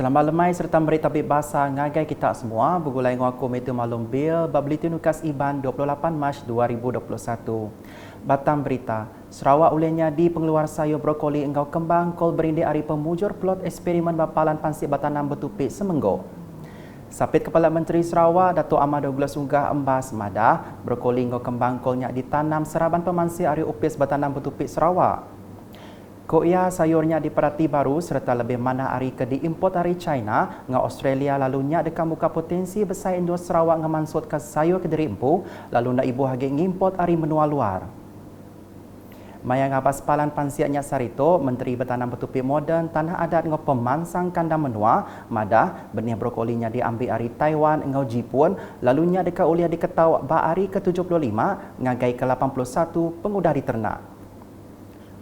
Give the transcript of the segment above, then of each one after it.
Selamat lemai serta beri tabik bahasa ngagai kita semua. Bergulai dengan aku Meteor Malum Bil, Babli Nukas Iban 28 Mac 2021. Batang berita, Sarawak ulenya di pengeluar sayur brokoli engkau kembang kol berindi hari pemujur plot eksperimen bapalan pansip batanam bertupik semenggo. Sapit Kepala Menteri Sarawak, Datuk Ahmad Douglas Unggah embas madah, brokoli engkau kembang kolnya ditanam seraban pemansip hari upis batanam bertupik Sarawak. Koya sayurnya diperhati baru serta lebih mana hari ke diimport dari China dengan Australia lalunya dekat muka potensi besar Indo Sarawak dengan mansut ke sayur ke diri empu lalu nak ibu hagi ngimport hari menua luar. Maya ngabas palan pansiaknya sarito, Menteri Bertanam Bertupik Moden Tanah Adat ngau pemansang kandang menua, madah benih brokolinya diambil dari Taiwan ngau Jepun, lalunya dekat ulia diketahui hari ke-75 ngagai ke-81 pengudari ternak.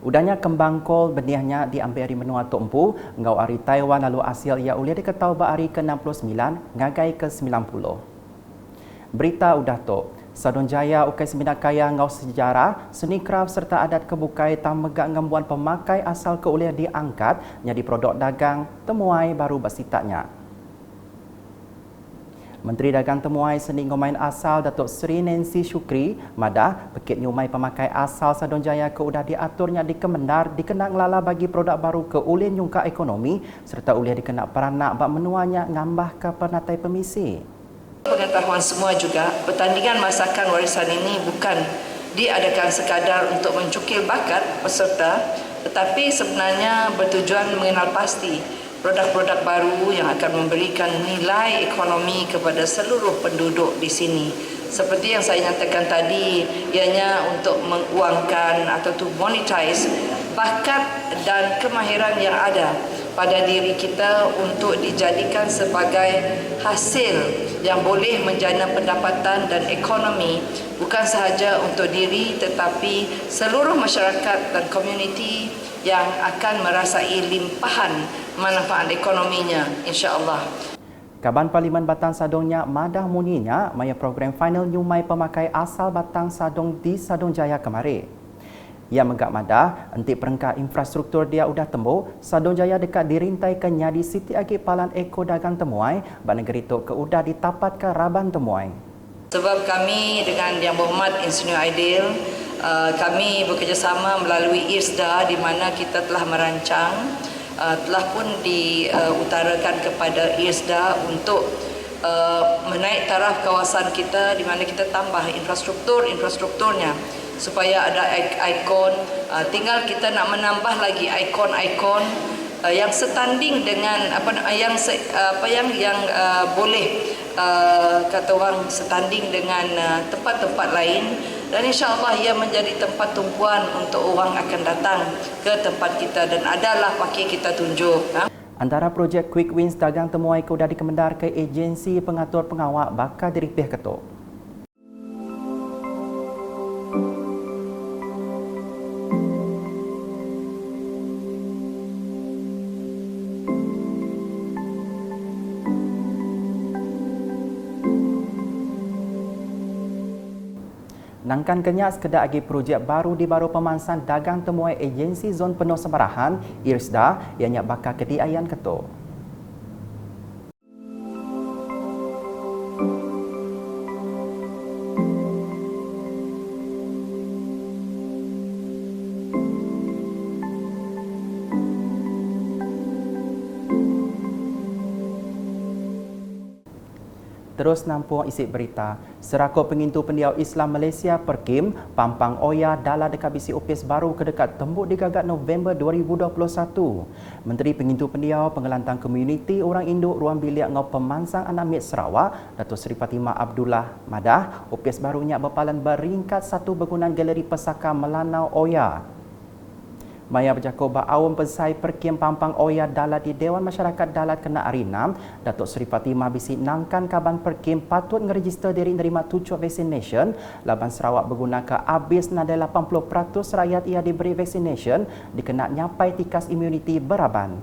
Udahnya kembang kol benihnya diambil dari menua Tok Empu, ngau ari Taiwan lalu hasil ia ulia diketahui hari ke-69 ngagai ke-90. Berita udah tok. Sadun Jaya Ukai Semina Kaya ngau sejarah, seni kraf serta adat kebukai tam megak ngembuan pemakai asal ke ulia diangkat jadi produk dagang temuai baru basitaknya. Menteri Dagang Temuai Seni Ngomain Asal Datuk Seri Nancy Shukri madah pekit nyumai pemakai asal Sadun Jaya ke udah diaturnya di Kemendar dikenal lala bagi produk baru ke ulin nyungka ekonomi serta uliah dikenal peranak bak menuanya ngambah ke pernatai pemisi. Pengetahuan semua juga, pertandingan masakan warisan ini bukan diadakan sekadar untuk mencukil bakat peserta, tetapi sebenarnya bertujuan mengenal pasti produk-produk baru yang akan memberikan nilai ekonomi kepada seluruh penduduk di sini. Seperti yang saya nyatakan tadi, ianya untuk menguangkan atau to monetize bakat dan kemahiran yang ada pada diri kita untuk dijadikan sebagai hasil yang boleh menjana pendapatan dan ekonomi bukan sahaja untuk diri tetapi seluruh masyarakat dan komuniti yang akan merasai limpahan manfaat ekonominya insya-Allah. Kaban Parlimen Batang Sadongnya madah muninya maya program final nyumai pemakai asal Batang Sadong di Sadong Jaya kemari. Ia megak madah enti perengkat infrastruktur dia udah tembuk Sadong Jaya dekat dirintai ke nyadi Siti Agi Palan Eko Dagang Temuai ban negeri tok ke udah ditapat ke Raban Temuai. Sebab kami dengan Yang Berhormat Insinyur Aidil kami bekerjasama melalui IRSDA di mana kita telah merancang telah pun diutarakan kepada IRSDA untuk menaik taraf kawasan kita di mana kita tambah infrastrukturnya supaya ada ikon, tinggal kita nak menambah lagi ikon-ikon yang setanding dengan yang boleh kata orang setanding dengan tempat-tempat lain dan insya-Allah ia menjadi tempat tumpuan untuk orang akan datang ke tempat kita dan adalah pakir kita tunjuk. Antara projek Quick Wins Dagang Temuai ke udah dikemendar ke agensi pengatur pengawak bakal diripih ketuk. Nangkan kenyak sekedar agi projek baru di baru pemansan dagang temuai agensi zon penuh semarahan IRSDA yang nyak bakal kediayan ketuk. Terus nampung isi berita. Serakuk pengintu pendiau Islam Malaysia Perkim, Pampang Oya dalam dekat bisi upis baru ke dekat tembuk digagak November 2021. Menteri Pengintu Pendiau Pengelantang Komuniti Orang Induk Ruang Bilik ngau Pemansang Anak Mit Sarawak, Datuk Seri Fatimah Abdullah madah, upis barunya berpalan beringkat satu bangunan galeri pesaka Melanau Oya. Maya berjakub awam pesai Perkim Pampang Oya dalat di Dewan Masyarakat Dalat Kena Hari 6, Datuk Seri Fatimah bisi nangkan kaban Perkim patut ngeregister diri nerima tujuh vaccination, laban Sarawak berguna habis nadai 80% rakyat ia diberi vaccination dikena nyapai tikas imuniti beraban.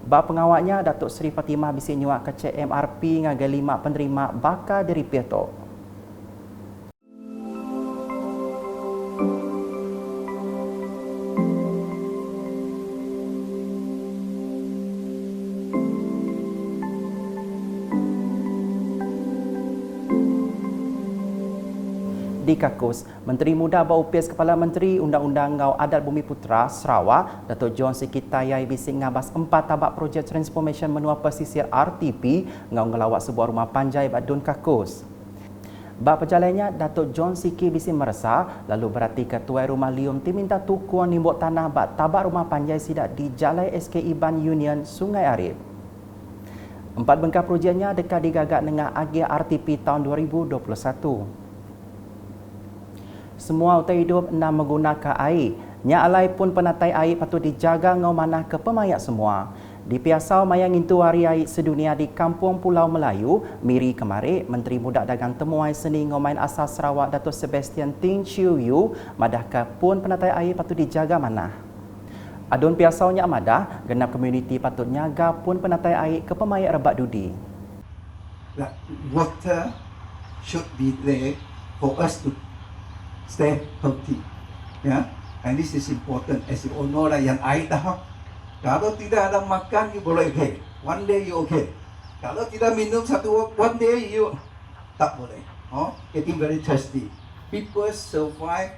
Bak pengawaknya Datuk Seri Fatimah bisi nyuak ke CMRP ngagai 5 penerima bakal diripih tok. Di Kakus, Menteri Muda Baupis Kepala Menteri Undang-Undang Ngau Adat Bumi Putera Sarawak, Datuk John Sikitayai bising ngabas 4 tabak projek transformation menua pesisir RTP ngau ngelawat sebuah rumah panjai Badun Kakus. Bak perjalanannya, Datuk John Siki bising meresah lalu berarti ketua rumah lium diminta tukuan nimbuk tanah bak tabak rumah panjai sidak di Jalai SK Iban Union Sungai Arif. 4 bengkah projeknya dekat digagak dengan agia RTP tahun 2021. Semua utai hidup nak menggunakan air. Nya alai pun penatai air patut dijaga ngau manah ke pemayak semua. Di Piasau mayang intu hari air sedunia di Kampung Pulau Melayu, Miri kemarin, Menteri Muda Dagang Temuai Seni Ngomain Asal Sarawak Datuk Sebastian Ting Chiu Yu madahkah pun penatai air patut dijaga manah. Adun Piasau nya madah, genap komuniti patut nyaga pun penatai air ke pemayak rebat dudi. That water should be there for us to stay healthy, yeah. And this is important, as you all know lah, yang air dah. Kalau tidak ada makan, you boleh okay. One day you okay. Kalau tidak minum one day you tak boleh. Oh, getting very thirsty. People survive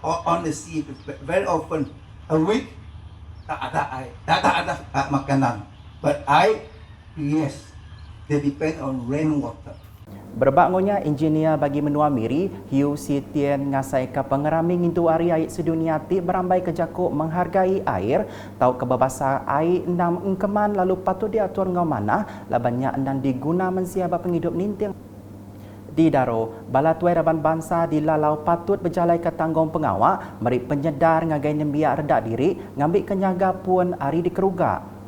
on the sea very often. A week tak ada air, tak ada makanan. But air, yes, they depend on rainwater. Berbakngonya engineer bagi menua Miri, Hiu Si Tien ngasai ke pengeraming intu hari air sedunia ti berambai ke jakuk menghargai air, tahu kebabasa air enam engkeman lalu patut diatur ngau mana, labannya endan diguna mensiaba penghidup ninting. Di Daro, Bala Tuai Raban Bangsa di Lalau patut berjalai ke tanggung pengawak, meri penyedar ngagai nembiak redak diri, ngambil kenyaga pun hari dikerugak.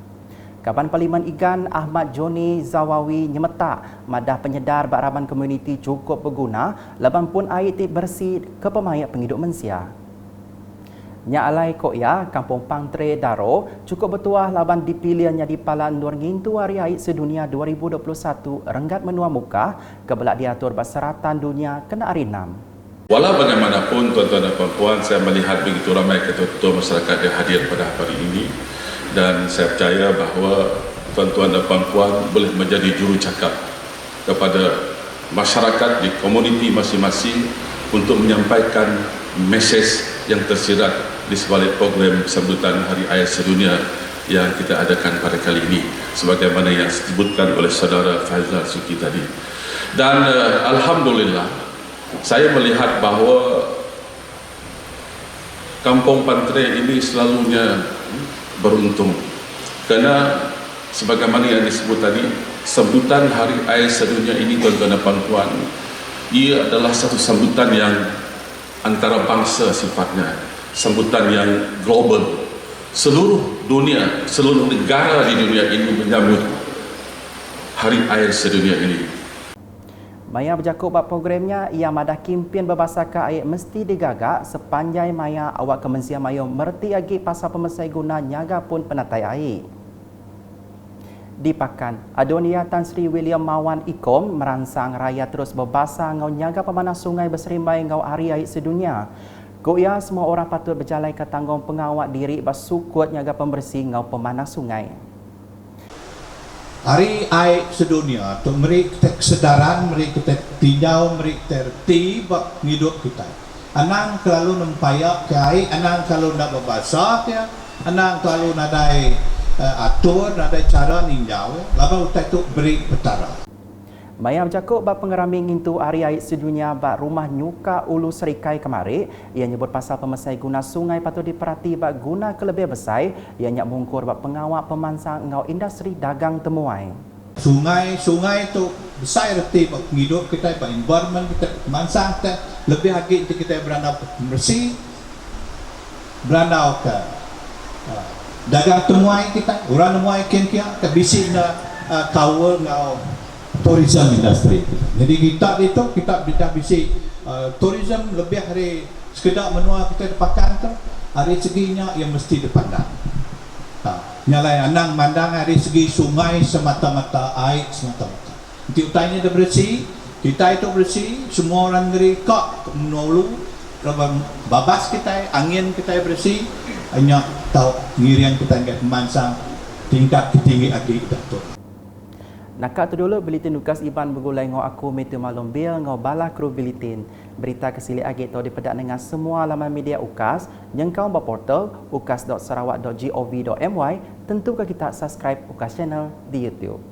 Kaban Parlimen Igan Ahmad Joni Zawawi nyemetak madah penyedar baraban komuniti cukup berguna laban pun air ti bersih ke pemayak penghidup mensia. Nya alai kok ya Kampung Pangtre Daro cukup bertuah laban dipilihnya di Palan Nur ngintu hari air sedunia 2021 renggat menua muka kebelak diatur berseratan dunia kena hari 6. Walau bagaimanapun tuan-tuan dan puan-puan, saya melihat begitu ramai ketua-ketua masyarakat yang hadir pada hari ini. Dan saya percaya bahawa tuan-tuan dan puan-puan boleh menjadi juru cakap kepada masyarakat di komuniti masing-masing untuk menyampaikan mesej yang tersirat di sebalik program sambutan Hari Air Sedunia yang kita adakan pada kali ini sebagaimana yang disebutkan oleh saudara Faizal Suki tadi. Dan alhamdulillah saya melihat bahawa Kampung Pantre ini selalunya beruntung kerana sebagaimana yang disebut tadi, sambutan Hari Air Sedunia ini tuan-tuan dan puan-puan, ia adalah satu sambutan yang antara bangsa sifatnya, sambutan yang global. Seluruh dunia, seluruh negara di dunia ini menyambut Hari Air Sedunia ini. Maya berjakuk bab programnya, ia madah kimpin berbahasa ke air mesti digagak sepanjang maya awak Kementerian Mayo merti agi pasal pemesai guna nyaga pun penatai air. Di Pakan, Adonia Tan Sri William Mawan Ikom merangsang raya terus berbahasa ngau nyaga pemanas sungai berserimbai ngau hari air sedunia. Goya semua orang patut berjalai ke tanggung pengawak diri bersukut nyaga pembersih ngau pemanas sungai. Hari Air Sedunia untuk meri kita kesedaran, meri kita tinjau, meri kita reti bak hidup kita. Anang selalu nampayak ke air, anang selalu nak berbahasa ke, anang selalu nadai atur, nadai cara ninjau, lalu kita tu beri petara. Maya berjakuk bab pengeraming intu hari air sedunia bab rumah Nyuka Ulu Serikai kemarin. Ia nyebut pasal pemesai guna sungai patut diperhati bab guna kelebih besar. Ia nyak mungkur bab pengawak pemansang ngau industri dagang temuai. Sungai itu besar reti bak hidup kita, bak environment kita, pemansang kita, lebih lagi kita berandau bersih, berandau ke dagang temuai kita, orang temuai kita bising na kawal ngau tourism industry. Jadi kita itu kita bisa tourism lebih hari sekedar menua kita pakan tu, hari seginya yang mesti dipandang. Nyalai anang mandang hari segi sungai semata-mata, air semata-mata. Nanti utainya dah bersih, kita itu bersih, semua orang ngeri kok menolu, babas kita, angin kita bersih, hanya tahu ngirian kita enggak memansang tingkat ketinggi lagi datuk. Nakak tu dulu buletin Ukas Iban bergulai ngau aku metu malum bil ngau bala kru buletin. Berita kesili agi tau dipedak dengan semua laman media Ukas, nyengkau ba portal ukas.sarawak.gov.my, tentu ke kita subscribe Ukas channel di YouTube.